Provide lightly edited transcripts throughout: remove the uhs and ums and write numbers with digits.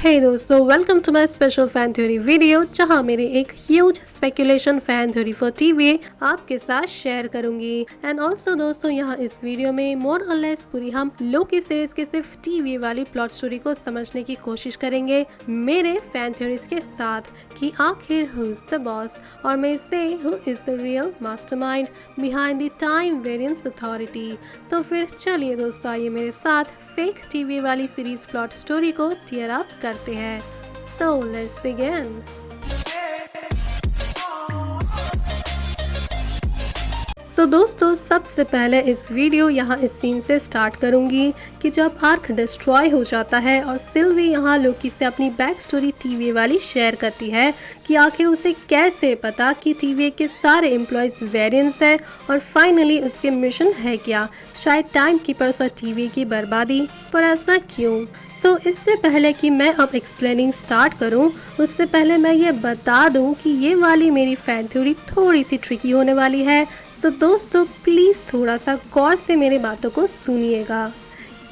हे दोस्तों, welcome to my special fan theory video, जहां मेरी एक huge speculation fan theory for TV आपके साथ शेयर करूंगी। एंड ऑल्सो दोस्तों, यहाँ इस वीडियो में मोर और लेस पूरी हम लोकी सीरीज के सिर्फ टीवी वाली प्लॉट स्टोरी को समझने की कोशिश करेंगे मेरे फैन थ्योरीज के साथ कि आखिर हु इज द बॉस, और मैं से who is the real mastermind behind the time variance authority. तो फिर चलिए दोस्तों, आइए मेरे साथ फेक टीवी वाली सीरीज प्लॉट स्टोरी को टीयर अप करते हैं। So let's begin. दोस्तों, सबसे पहले इस वीडियो यहाँ इस सीन से स्टार्ट करूंगी कि जब आर्क डिस्ट्रॉय हो जाता है और सिल्वी यहाँ लोकी से अपनी बैक स्टोरी टीवी वाली शेयर करती है कि आखिर उसे कैसे पता कि टीवी के सारे एम्प्लॉयज वेरिएंट्स हैं और फाइनली उसके मिशन है क्या, शायद टाइम कीपर्स और टीवी की बर्बादी। पर ऐसा क्यों? इससे पहले कि मैं अब एक्सप्लेनिंग स्टार्ट करूं, उससे पहले मैं ये बता दूं कि ये वाली मेरी फैन थ्योरी थोड़ी सी ट्रिकी होने वाली है। दोस्तों, प्लीज़ थोड़ा सा गौर से मेरी बातों को सुनिएगा।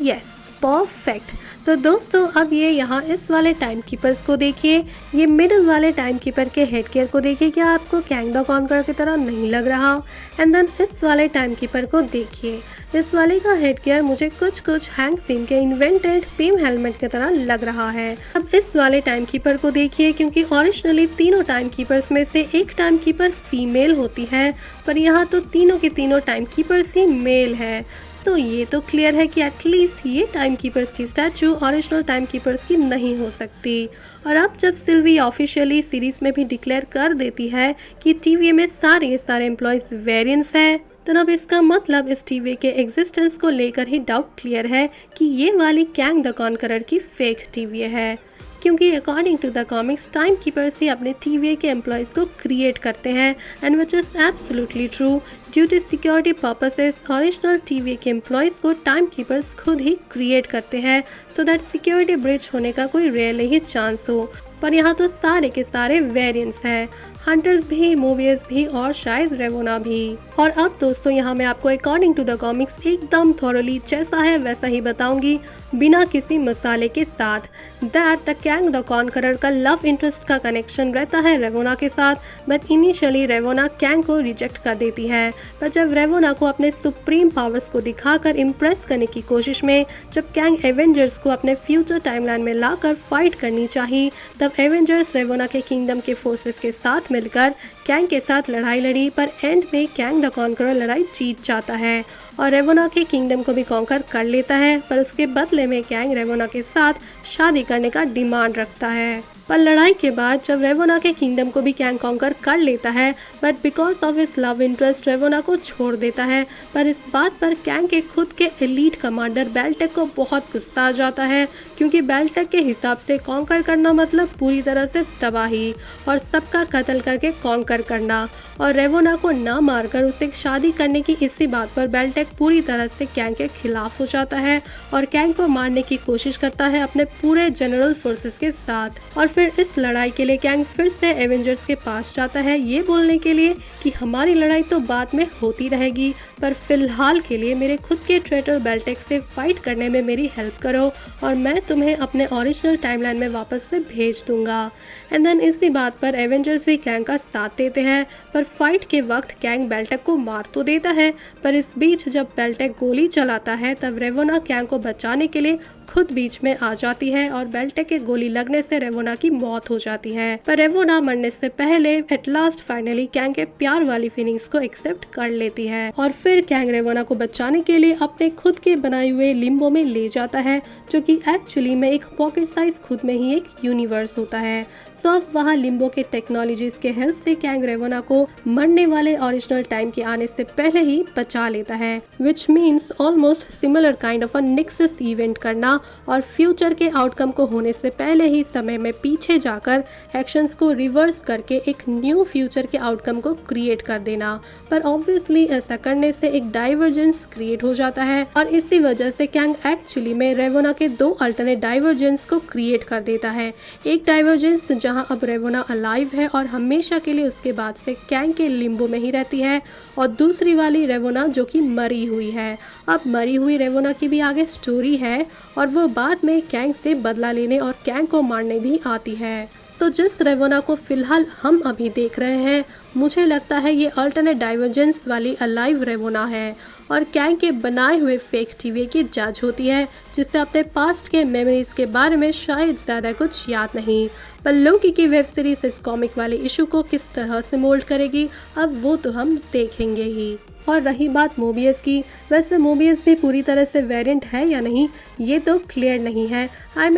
Yes, perfect. तो दोस्तों, अब ये यहाँ इस वाले टाइम कीपर्स को देखिए, ये मिडिल वाले टाइम कीपर के हेड गियर को देखिए, क्या आपको कैंग द कॉन्करर की तरह नहीं लग रहा? एंड देन इस वाले टाइम कीपर को देखिए, इस वाले का हेड गियर मुझे कुछ हैंक पिम के इन्वेंटेड पिम हेलमेट की तरह लग रहा है। अब इस वाले टाइम कीपर को देखिए, क्योंकि ओरिजिनली तीनों टाइम कीपर्स में से एक टाइम कीपर फीमेल होती है, पर यहाँ तो तीनों के तीनों टाइम कीपर्स ही मेल है। तो ये तो क्लियर है कि एटलीस्ट ये टाइम कीपर्स की स्टैचू ओरिजिनल टाइम कीपर्स की नहीं हो सकती। और अब जब सिल्वी ऑफिशियली सीरीज में भी डिक्लेयर कर देती है कि टीवी में सारे एम्प्लॉयज वेरिएंट्स हैं, तो अब इसका मतलब इस टीवी के एग्जिस्टेंस को लेकर ही डाउट क्लियर है कि ये वाली कैंग द कॉन्करर की फेक टीवी है, क्योंकि according to the comics time keepers ही अपने टीवी के एम्प्लॉयज को क्रिएट करते हैं, and which is absolutely true. Due to security purposes original TV के एम्प्लॉयज को टाइम कीपर्स खुद ही क्रिएट करते हैं, सो दैट सिक्योरिटी ब्रीच होने का कोई रियली ही चांस हो। पर यहाँ तो सारे के सारे वेरिएंट्स हैं, हंटर्स भी, मूवीज भी और शायद रेवोना भी। और अब दोस्तों, यहाँ मैं आपको अकॉर्डिंग टू द कॉमिक्स एकदम थॉरली जैसा है वैसा ही बताऊंगी, बिना किसी मसाले के साथ, that the Kang the conqueror का लव इंटरेस्ट का कनेक्शन रहता है रेवोना के साथ। बट इनिशियली रेवोना कैंग को रिजेक्ट कर देती है, पर जब रेवोना को अपने सुप्रीम पावर्स को दिखाकर इम्प्रेस करने की कोशिश में जब कैंग एवेंजर्स को अपने फ्यूचर टाइमलाइन में लाकर फाइट करनी चाहिए, तब एवेंजर्स रेवोना के किंगडम के फोर्सेस के साथ मिलकर कैंग के साथ लड़ाई लड़ी, पर एंड में कैंग द कॉन्करर लड़ाई जीत जाता है और रेवोना के किंगडम को भी कॉन्कर कर लेता है। पर उसके बदले में कैंग रेवोना के साथ शादी करने का डिमांड रखता है। पर लड़ाई के बाद जब रेवोना के किंगडम को भी कैंग कॉन्कर कर लेता है, but because of his love interest Ravonna को छोड़ देता है। पर इस बात पर कैंग के खुद के एलीट कमांडर बेल्टेक को बहुत गुस्सा आ जाता है, क्योंकि बेल्टेक के हिसाब से कॉन्कर करना मतलब पूरी तरह से तबाही और सबका कत्ल करके कॉन्कर करना, और रेवोना को ना मारकर उसे शादी करने की इसी बात पर बेल्टेक पूरी तरह से कैंग के खिलाफ हो जाता है और कैंग को मारने की कोशिश करता है अपने पूरे जनरल फोर्सेस के साथ। और फिर इस लड़ाई के लिए कैंग फिर से एवेंजर्स के पास जाता है, ये बोलने के लिए कि हमारी लड़ाई तो बाद में होती रहेगी, पर फिलहाल के लिए मेरे खुद के ट्रेटर बेल्टेक से फाइट करने में मेरी हेल्प करो और मैं तुम्हें अपने ओरिजिनल टाइमलाइन में वापस से भेज दूंगा। एंड देन इसी बात पर एवेंजर्स भी कैंग का साथ देते हैं, पर फाइट के वक्त कैंग बेल्टेक को मार तो देता है, पर इस बीच जब बेल्टेक गोली चलाता है तब रेवोना कैंग को बचाने के लिए खुद बीच में आ जाती है और बेल्टेक के गोली लगने से रेवोना की मौत हो जाती है। पर रेवोना मरने से पहले एट लास्ट फाइनली कैंग के प्यार वाली फीलिंग्स को एक्सेप्ट कर लेती है, और फिर कैंग रेवोना को बचाने के लिए अपने खुद के बनाए हुए लिम्बो में ले जाता है, जो कि एक्चुअली में एक पॉकेट साइज खुद में ही एक यूनिवर्स होता है। सो अब वहाँ लिम्बो के टेक्नोलॉजीज के हेल्प से कैंग रेवोना को मरने वाले ओरिजिनल टाइम के आने से पहले ही बचा लेता है, which means almost similar kind of a nexus event करना और फ्यूचर के आउटकम को होने से पहले ही समय में पीछे जाकर एक्शंस को रिवर्स करके एक न्यू फ्यूचर के आउटकम को क्रिएट कर देना। पर ऑब्वियसली ऐसा करने से एक डाइवर्जेंस क्रिएट हो जाता है, और इसी वजह से कैंग एक्चुअली में रेवोना के दो अल्टरनेट डाइवर्जेंस को क्रिएट कर देता है। एक डाइवर्जेंस जहां अब रेवोना अलाइव है और हमेशा के लिए उसके बाद से कैंग के लिम्बो में ही रहती है, और दूसरी वाली रेवोना जो कि मरी हुई है। अब मरी हुई रेवोना की भी आगे स्टोरी है और वो बाद में कैंग से बदला लेने और कैंग को मारने भी आती है। सो जिस रेवोना को फिलहाल हम अभी देख रहे हैं, मुझे लगता है ये अल्टरनेट डाइवर्जेंस वाली अलाइव रेवोना है और कैंग के बनाए हुए फेक टीवी की जज होती है, जिससे अपने पास्ट के मेमोरीज के बारे में शायद ज़्यादा कुछ याद नहीं। पर लोकी की वेब सीरीज इस कॉमिक वाले इशू को किस तरह से मोल्ड करेगी, अब वो तो हम देखेंगे ही। और रही बात मोबियस की, वैसे मोबियस भी पूरी तरह से वेरिएंट है या नहीं ये तो क्लियर नहीं है।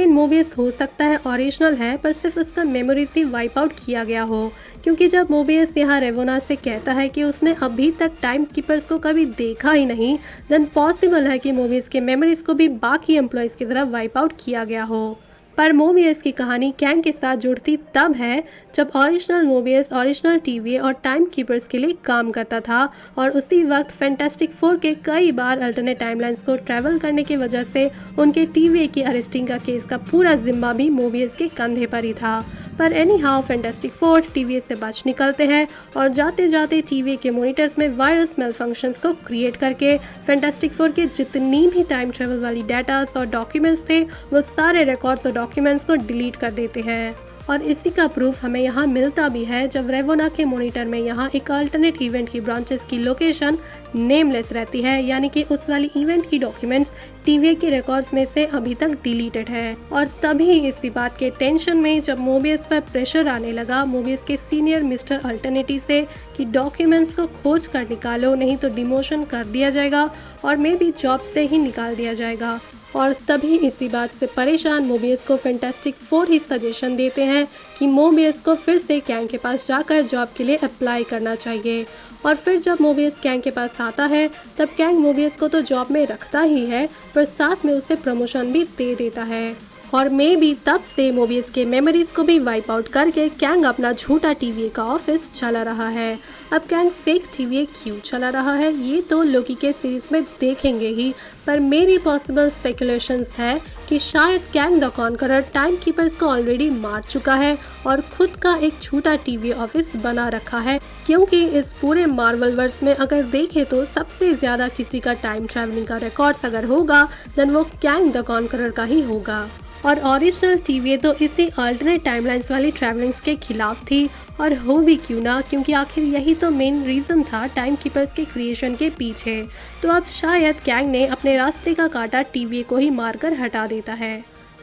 मोबियस हो सकता है ओरिजिनल है, पर सिर्फ उसका मेमोरीज ही वाइप आउट किया गया हो, क्योंकि जब मोबियस यहाँ रेवोना से कहता है कि उसने अभी तक टाइम कीपर्स को कभी देखा ही नहीं, देन पॉसिबल है कि मोबियस के मेमोरीज को भी बाकी एम्प्लॉयज़ की तरह वाइप आउट किया गया हो। पर मोबियस की कहानी कैंग के साथ जुड़ती तब है जब ओरिजिनल मोबियस ओरिजिनल टीवी और टाइम कीपर्स के लिए काम करता था और उसी वक्त फैंटास्टिक फोर के कई बार अल्टरनेट टाइमलाइंस को ट्रैवल करने की वजह से उनके टीवी की अरेस्टिंग का केस का पूरा जिम्मा भी मोबियस के कंधे पर ही था। पर any how fantastic four TV से बच निकलते हैं और जाते जाते टीवी के मॉनिटर्स में वायरस मेल फंक्शंस को क्रिएट करके फैंटास्टिक फोर के जितनी भी टाइम ट्रेवल वाली डाटास और डॉक्यूमेंट्स थे वो सारे रिकॉर्ड्स और डॉक्यूमेंट्स को डिलीट कर देते हैं। और इसी का प्रूफ हमें यहाँ मिलता भी है जब रेवोना के मॉनिटर में यहाँ एक अल्टरनेट इवेंट की ब्रांचेस की लोकेशन नेमलेस रहती है, यानी कि उस वाली इवेंट की डॉक्यूमेंट्स टीवी के रिकॉर्ड्स में से अभी तक डिलीटेड है। और तभी इसी बात के टेंशन में जब मोबियस पर प्रेशर आने लगा मोबियस के सीनियर मिस्टर अल्टरनेटी से कि डॉक्यूमेंट्स को खोज कर निकालो, नहीं तो डिमोशन कर दिया जाएगा और मे बी जॉब से ही निकाल दिया जाएगा। और तभी इसी बात से परेशान मोबियस को फैंटास्टिक फोर ही सजेशन देते हैं कि मोबियस को फिर से कैंग के पास जाकर जॉब के लिए अप्लाई करना चाहिए। और फिर जब मोबियस कैंग के पास आता है तब कैंग मोबियस को तो जॉब में रखता ही है, पर साथ में उसे प्रमोशन भी दे देता है। और मे बी तब से मोबियस के मेमोरीज को भी वाइप आउट करके कैंग अपना झूठा टीवी का ऑफिस चला रहा है। अब कैंग फेक टीवी क्यों चला रहा है ये तो लोकी के सीरीज में देखेंगे ही, पर मेरी पॉसिबल स्पेकुलेशंस है कि शायद Kang the conqueror time keepers को ऑलरेडी मार चुका है और खुद का एक छोटा टीवी ऑफिस बना रखा है, क्योंकि इस पूरे मार्वल वर्स में अगर देखें तो सबसे ज़्यादा किसी का टाइम ट्रैवलिंग का रिकॉर्ड्स अगर होगा देन वो कैंग द कॉन्करर का ही होगा। और ओरिजिनल टीवी तो इसी अल्टरनेट टाइमलाइंस वाली ट्रैवलिंग्स के खिलाफ थी, और हो भी क्यों ना, क्योंकि आखिर यही तो मेन रीज़न था टाइम कीपर्स के क्रिएशन के पीछे। तो अब शायद कैंग ने अपने रास्ते का कांटा टीवी को ही मारकर हटा देता है।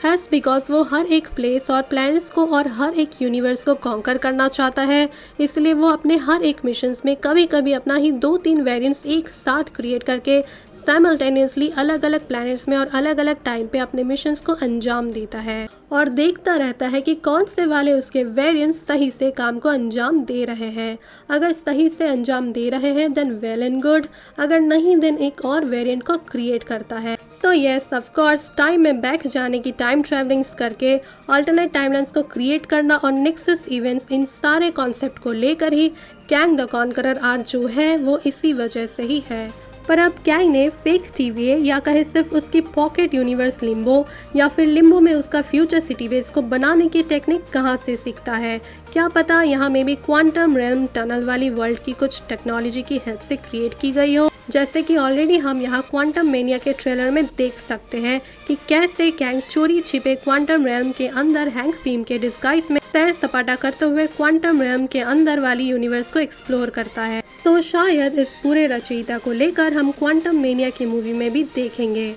हैज़ बिकॉज वो हर एक प्लेस और प्लैनेट्स को और हर एक यूनिवर्स को कॉन्कर करना चाहता है, इसलिए वो अपने हर एक मिशंस में कभी कभी अपना ही 2-3 वेरिएंट्स एक साथ क्रिएट करके साइमल्टेनियसली अलग अलग प्लैनेट्स में और अलग अलग टाइम पे अपने मिशंस को अंजाम देता है और देखता रहता है कि कौन से वाले उसके वेरिएंट्स सही से काम को अंजाम दे रहे हैं। अगर सही से अंजाम दे रहे हैं देन वेल एंड गुड, अगर नहीं देन एक और वेरिएंट को क्रिएट करता है। So yes of course time में बैक जाने की टाइम ट्रैवलिंग्स करके अल्टरनेट टाइमलाइंस को क्रिएट करना और नेक्सस इवेंट्स, इन सारे कॉन्सेप्ट को लेकर ही कैंग द कॉन्करर आर्क जो है वो इसी वजह से ही है। पर अब कैंग ने फेक टीवी या कहे सिर्फ उसकी पॉकेट यूनिवर्स लिम्बो या फिर लिम्बो में उसका फ्यूचर सिटी बेस को बनाने की टेक्निक कहाँ से सीखता है, क्या पता यहाँ में भी क्वांटम रेल्म टनल वाली वर्ल्ड की कुछ टेक्नोलॉजी की हेल्प से क्रिएट की गई हो, जैसे कि ऑलरेडी हम यहाँ क्वांटम मेनिया के ट्रेलर में देख सकते हैं कि कैसे कैंग चोरी छिपे क्वांटम रेल्म के अंदर हैंक पीम के डिस्गाइज में सैर सपाटा करते हुए क्वांटम रेल्म के अंदर वाली यूनिवर्स को एक्सप्लोर करता है। सो शायद इस पूरे रचयिता को लेकर हम क्वांटम मेनिया की मूवी में भी देखेंगे।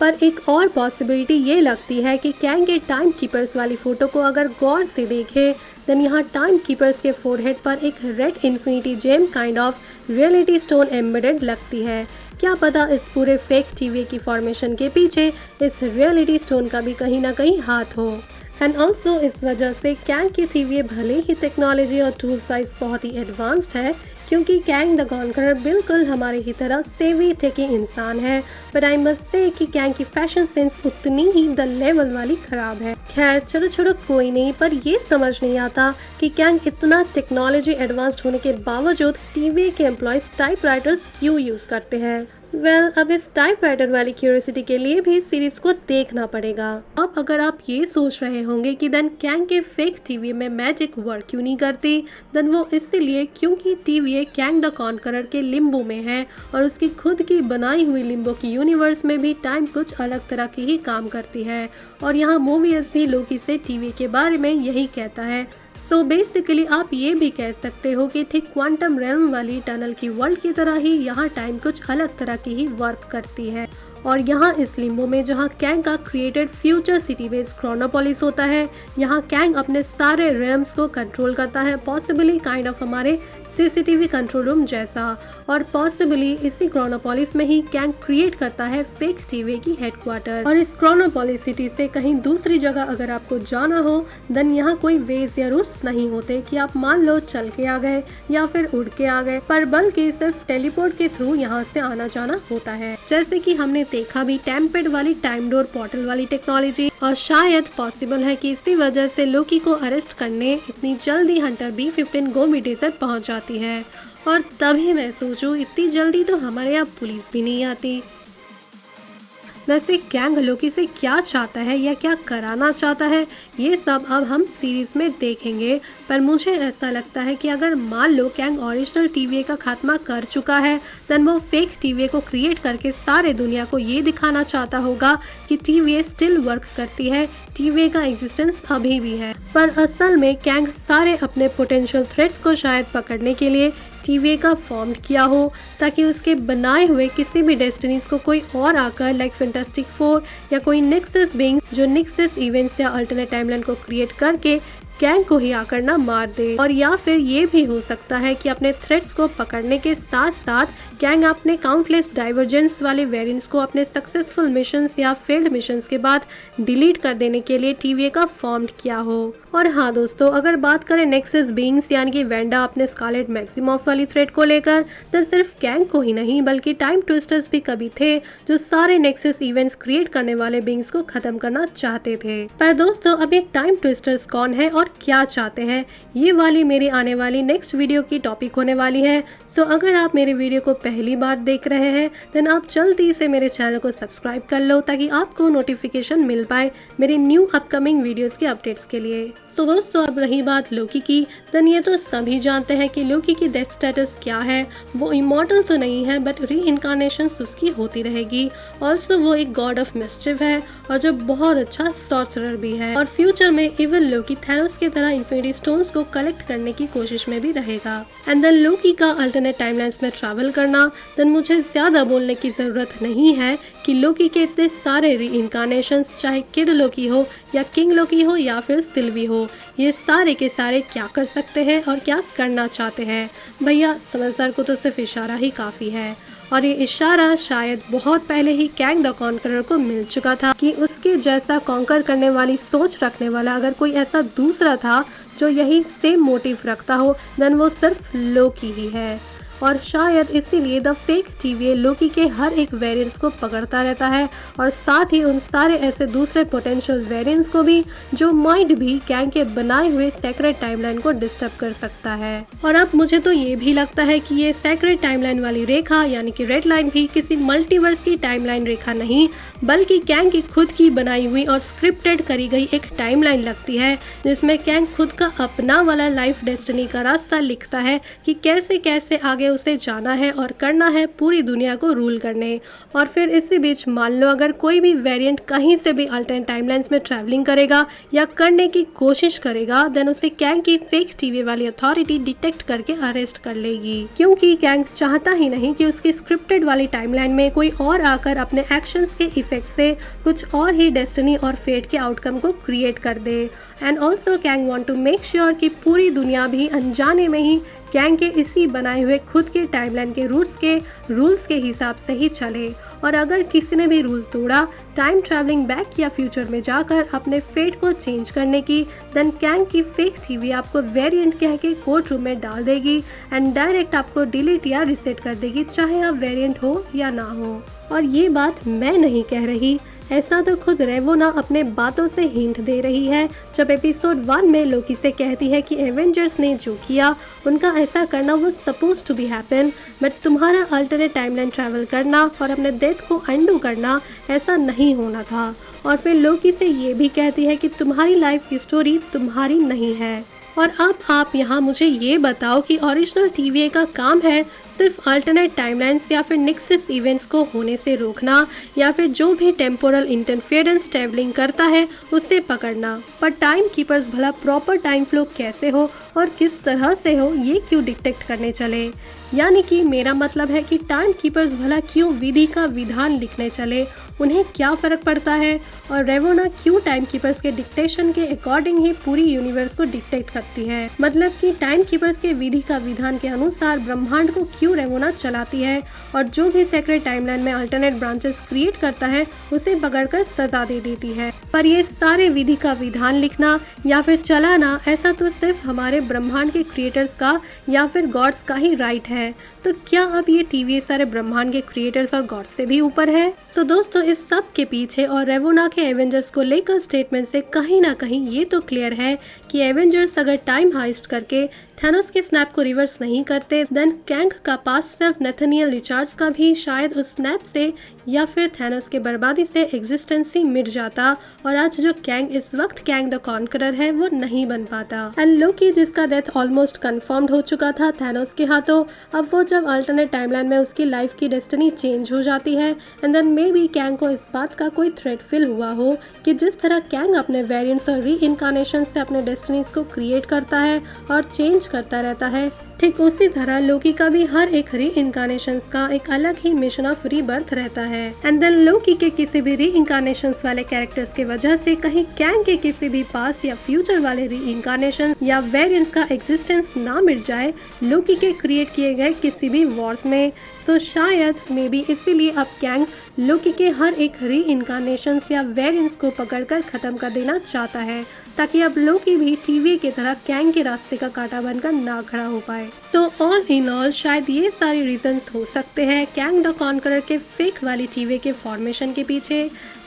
पर एक और पॉसिबिलिटी ये लगती है कि कैंग के टाइम कीपर्स वाली फोटो को अगर गौर से देखें देन यहाँ टाइम कीपर्स के फोरहेड पर एक red infinity gem kind of reality stone embedded लगती है। क्या पता इस पूरे फेक टीवी की फॉर्मेशन के पीछे इस रियलिटी स्टोन का भी कहीं ना कहीं हाथ हो। एंड ऑल्सो इस वजह से कैंग की टीवी भले ही टेक्नोलॉजी और टूल्स वाइज बहुत ही एडवांस्ड है, क्योंकि कैंग द कॉन्करर बिल्कुल हमारे ही तरह सेवी टेकी इंसान है, बट आई मस्ट से कि कैंग की फैशन सेंस उतनी ही द लेवल वाली खराब है। खैर चलो छोड़ो कोई नहीं, पर ये समझ नहीं आता कि कैंग इतना टेक्नोलॉजी एडवांस्ड होने के बावजूद टीवी के एम्प्लॉयज टाइपराइटर्स क्यों यूज़ करते हैं। अब इस टाइपराइटर वाली क्यूरियोसिटी के लिए भी सीरीज को देखना पड़ेगा। अब अगर आप ये सोच रहे होंगे कि देन कैंग के फेक टीवी में मैजिक वर्क क्यों नहीं करती, देन वो इसीलिए क्योंकि टीवी कैंग द कॉन्करर के लिम्बो में है और उसकी खुद की बनाई हुई लिम्बो की यूनिवर्स में भी टाइम कुछ अलग तरह की ही काम करती है। और यहाँ मूवीज भी लोकी से टीवी के बारे में यही कहता है। सो बेसिकली आप ये भी कह सकते हो कि ठीक क्वांटम रेल्म वाली टनल की वर्ल्ड की तरह ही यहाँ टाइम कुछ अलग तरह की ही वर्क करती है। और यहाँ इस लिम्बो में जहाँ कैंग का created future city based Chronopolis होता है, यहाँ कैंग अपने सारे रेम्स को कंट्रोल करता है, पॉसिबली काइंड ऑफ हमारे सीसीटीवी कंट्रोल रूम जैसा। और पॉसिबली इसी क्रोनोपोलिस में ही कैंग क्रिएट करता है फेक टीवी की हेडक्वार्टर। और इस क्रोनोपोलिस सिटी से कहीं दूसरी जगह अगर आपको जाना हो, देन यहाँ कोई वेज या रूट्स नहीं होते कि आप मान लो चल के आ गए या फिर उड़ के आ गए, पर बल्कि सिर्फ टेलीपोर्ट के थ्रू यहाँ से आना जाना होता है। जैसे कि हमने देखा भी टेम्पेड वाली टाइम डोर पोर्टल वाली टेक्नोलॉजी। और शायद पॉसिबल है कि इसी वजह से लोकी को अरेस्ट करने इतनी जल्दी हंटर B-15 गोमिडेसर पहुंच जाती है। और तभी मैं सोचूं इतनी जल्दी तो हमारे यहाँ पुलिस भी नहीं आती। वैसे कैंग लोकी से क्या चाहता है या क्या कराना चाहता है, ये सब अब हम सीरीज में देखेंगे। पर मुझे ऐसा लगता है कि अगर मान लो कैंग ओरिजिनल टीवी का खात्मा कर चुका है, देन वो फेक टीवी को क्रिएट करके सारे दुनिया को ये दिखाना चाहता होगा कि टीवी स्टिल वर्क करती है, टीवी का एग्जिस्टेंस अभी भी है। पर असल में कैंग सारे अपने पोटेंशियल थ्रेट्स को शायद पकड़ने के लिए टीवी का फॉर्म किया हो, ताकि उसके बनाए हुए किसी भी डेस्टिनीज को कोई और आकर लाइक फैंटास्टिक फोर या कोई नेक्सस बीइंग जो नेक्सस इवेंट्स या अल्टरनेट टाइमलाइन को क्रिएट करके कैंग को ही आकर ना मार दे। और या फिर ये भी हो सकता है कि अपने थ्रेट्स को पकड़ने के साथ साथ कैंग अपने काउंटलेस डाइवर्जेंस वाले वेरिएंट्स को अपने सक्सेसफुल मिशंस या फेल्ड मिशंस के बाद डिलीट कर देने के लिए टीवी का फॉर्म किया हो। और हाँ दोस्तों, अगर बात करें नेक्सस बीइंग्स यानी कि वेंडा अपने स्कारलेट मैक्सिमॉफ वाली थ्रेट को लेकर, तो सिर्फ कैंग को ही नहीं बल्कि टाइम ट्विस्टर्स भी कभी थे जो सारे नेक्सस इवेंट्स क्रिएट करने वाले बीइंग्स को खत्म करना चाहते थे। पर दोस्तों, अभी टाइम ट्विस्टर्स कौन है और क्या चाहते हैं, ये वाली मेरी आने वाली नेक्स्ट वीडियो की टॉपिक होने वाली है। सो अगर आप मेरे वीडियो को पहली बार देख रहे हैं, देन आप जल्दी से मेरे चैनल को सब्सक्राइब कर लो ताकि आपको नोटिफिकेशन मिल पाए मेरे न्यू अपकमिंग वीडियोस के अपडेट्स के लिए। तो दोस्तों, अब रही बात लोकी की, देन ये तो सभी जानते हैं कि लोकी की डेथ स्टेटस क्या है। वो इमॉर्टल तो नहीं है, बट री इनकारनेशन उसकी होती रहेगी। ऑल्सो वो एक गॉड ऑफ मिस्चिफ है और जो बहुत अच्छा सॉर्सरर भी है। और फ्यूचर में इवन लोकी थैनोस की तरह इन्फिनिटी स्टोन्स को कलेक्ट करने की कोशिश में भी रहेगा। एंड देन लोकी का अल्टरनेट टाइमलाइंस में ट्रैवल करना, देन मुझे ज्यादा बोलने की जरूरत नहीं है कि लोकी के इतने सारे री इनकारनेशंस, चाहे किड लोकी हो या किंग लोकी हो या फिर सिल्वी हो, ये सारे के सारे क्या कर सकते हैं और क्या करना चाहते हैं। भैया समझदार को तो सिर्फ इशारा ही काफ़ी है। और ये इशारा शायद बहुत पहले ही कैंग द कॉन्करर को मिल चुका था कि उसके जैसा कॉन्कर करने वाली सोच रखने वाला अगर कोई ऐसा दूसरा था जो यही सेम मोटिव रखता हो, देन वो सिर्फ लोकी ही है। और शायद इसीलिए द फेक टीवी लोकी के हर एक वेरिएंट्स को पकड़ता रहता है और साथ ही उन सारे ऐसे दूसरे पोटेंशियल वेरिएंट्स को भी जो माइट भी कैंग के बनाए हुए सेक्रेट टाइमलाइन को डिस्टर्ब कर सकता है। और अब मुझे तो ये भी लगता है कि ये सेक्रेट टाइमलाइन वाली रेखा यानी कि रेड लाइन भी किसी मल्टीवर्स की टाइमलाइन रेखा नहीं, बल्कि कैंग की खुद की बनाई हुई और स्क्रिप्टेड करी गई एक टाइमलाइन लगती है, जिसमें कैंग खुद का अपना वाला लाइफ डेस्टिनी का रास्ता लिखता है कि कैसे कैसे आगे उसे जाना है और करना है पूरी दुनिया को रूल करने। और फिर इसी बीच मान लो अगर कोई भी वेरिएंट कहीं से भी अल्टरनेट टाइमलाइंस में ट्रैवलिंग करेगा या करने की कोशिश करेगा, देन उसे कैंग की फेक टीवी वाली अथॉरिटी डिटेक्ट करके अरेस्ट कर लेगी, क्योंकि कैंग चाहता ही नहीं कि उसकी स्क्रिप्टेड वाली टाइमलाइन में कोई और आकर अपने एक्शंस के इफेक्ट से कुछ और ही डेस्टिनी और फेट के आउटकम को क्रिएट कर दे। And also Kang want to make sure कि पूरी दुनिया भी अनजाने में ही कैंग के इसी बनाए हुए खुद के टाइमलाइन के रूल्स के हिसाब से ही चले। और अगर किसी ने भी रूल तोड़ा टाइम ट्रैवलिंग बैक या फ्यूचर में जाकर अपने फेट को चेंज करने की, देन कैंग की फेक टीवी आपको वेरिएंट कह के कोर्ट रूम में डाल देगी एंड डायरेक्ट आपको डिलीट या रिसेट कर देगी, चाहे आप वेरिएंट हो या ना हो। और ये बात मैं नहीं कह रही, ऐसा तो खुद रेवोना अपने बातों से हिंट दे रही है जब एपिसोड 1 में लोकी से कहती है कि एवेंजर्स ने जो किया उनका ऐसा करना वो suppose to be happen, but तुम्हारा अल्टरनेट टाइमलाइन ट्रैवल करना और अपने डेथ को अंडू करना ऐसा नहीं होना था। और फिर लोकी से ये भी कहती है कि तुम्हारी लाइफ की स्टोरी तुम्हारी नहीं है। और अब आप यहाँ मुझे ये बताओ कि ओरिजिनल TVA का काम है सिर्फ अल्टरनेट टाइमलाइंस या फिर नेक्सस इवेंट्स को होने से रोकना या फिर जो भी टेम्पोरल इंटरफेरेंस ट्रैवलिंग करता है उसे पकड़ना, पर टाइम कीपर्स भला प्रॉपर टाइम फ्लो कैसे हो और किस तरह से हो ये क्यों डिटेक्ट करने चले। यानी कि मेरा मतलब है कि टाइम कीपर्स भला क्यों विधि का विधान लिखने चले, उन्हें क्या फ़र्क पड़ता है, और रेवोना क्यों टाइम कीपर्स के डिक्टेशन के अकॉर्डिंग ही पूरी यूनिवर्स को डिक्टेट करती है। मतलब कि टाइम कीपर्स के विधि का विधान के अनुसार ब्रह्मांड को क्यों रेवोना चलाती है और जो भी सेक्रेट टाइमलाइन में अल्टरनेट ब्रांचेस क्रिएट करता है उसे पकड़कर सजा दे देती है। पर ये सारे विधि का विधान लिखना या फिर चलाना ऐसा तो सिर्फ हमारे ब्रह्मांड के क्रिएटर्स का या फिर गॉड्स का ही राइट है। तो क्या अब ये TVA सारे ब्रह्मांड के क्रिएटर्स और गॉड से भी ऊपर है? सो दोस्तों, इस सब के पीछे और रेवोना के एवेंजर्स को लेकर स्टेटमेंट से कहीं ना कहीं ये तो क्लियर है कि एवेंजर्स अगर टाइम हाइस्ट करके थैनोस के स्नैप को रिवर्स नहीं करते, देन कैंग का पास्ट सेल्फ नेथनियल रिचार्ड्स का भी शायद उस स्नैप से या फिर थैनोस के बर्बादी से एग्जिस्टेंस ही मिट जाता और आज जो कैंग इस वक्त कैंग द कॉन्करर है वो नहीं बन पाता। एंड लोकी जिसका डेथ ऑलमोस्ट कंफर्म्ड हो चुका था थैनोस के हाथों, अब वो जब अल्टरनेट टाइमलाइन में उसकी लाइफ की डेस्टिनी चेंज हो जाती है and then may be Kang को इस बात का कोई थ्रेट फील हुआ हो कि जिस तरह कैंग अपने वेरिएंट्स और री इनकारनेशन से अपने डेस्टिनीज को क्रिएट करता है और चेंज करता रहता है, ठीक उसी तरह लोकी का भी हर एक री इनकारनेशन का एक अलग ही मिशन ऑफ रीबर्थ रहता है। एंड देन लोकी के किसी भी री इनकारनेशन वाले कैरेक्टर्स की वजह से कहीं कैंग के किसी भी पास्ट या फ्यूचर वाले री इनकारनेशन या वेरिएंट्स का एग्जिस्टेंस ना मिट जाए लोकी के क्रिएट किए गए किसी भी वॉर्स में। सो शायद मे बी इसीलिए अब कैंग लोकी के हर एक री इनकारनेशन या वेरिएंट्स को पकड़कर खत्म कर देना चाहता है ताकि अब लोकी भी TVA की तरह कैंग के रास्ते का कांटा बनकर ना खड़ा हो पाए। सो ऑल इन ऑल शायद ये सारे रीजंस हो सकते हैं कैंग द कॉन्करर के फेक वाली TVA के फॉर्मेशन के पीछे,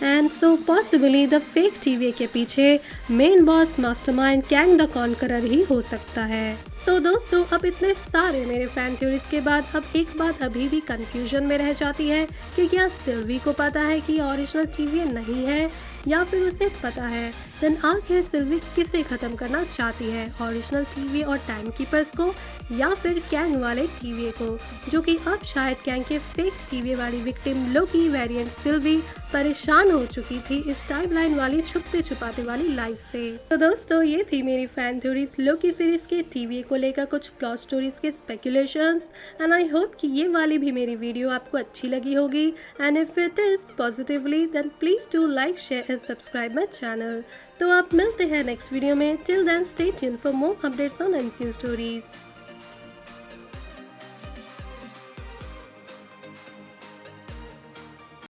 and so possibly the fake TVA के पीछे main boss mastermind Kang the conqueror ही हो सकता है। सो दोस्तों, अब इतने सारे मेरे फैन थ्योरीज के बाद अब एक बात अभी भी कंफ्यूजन में रह जाती है कि क्या सिल्वी को पता है कि ओरिजिनल TVA नहीं है या फिर उसे पता है। देन आखिर सिल्वी किसे खत्म करना चाहती है, ओरिजिनल TVA और टाइम कीपर्स को या फिर कैंग वाले TVA को, जो कि अब शायद कैंग के फेक TVA वाली विक्टिम लोकी वेरिएंट सिल्वी परेशान हो चुकी थी इस टाइमलाइन वाली छुपते छुपाते वाली लाइफ से। तो दोस्तों, ये थी मेरी फैन थ्योरीज लोकी सीरीज के TVA को लेकर कुछ प्लॉट स्टोरीज के स्पेकुलेशंस, एंड आई होप कि ये वाली भी मेरी वीडियो आपको अच्छी लगी होगी, and if it is positively then please do like share and subscribe my channel. तो आप मिलते हैं नेक्स्ट वीडियो में। Till then stay tuned for more updates on MCU stories.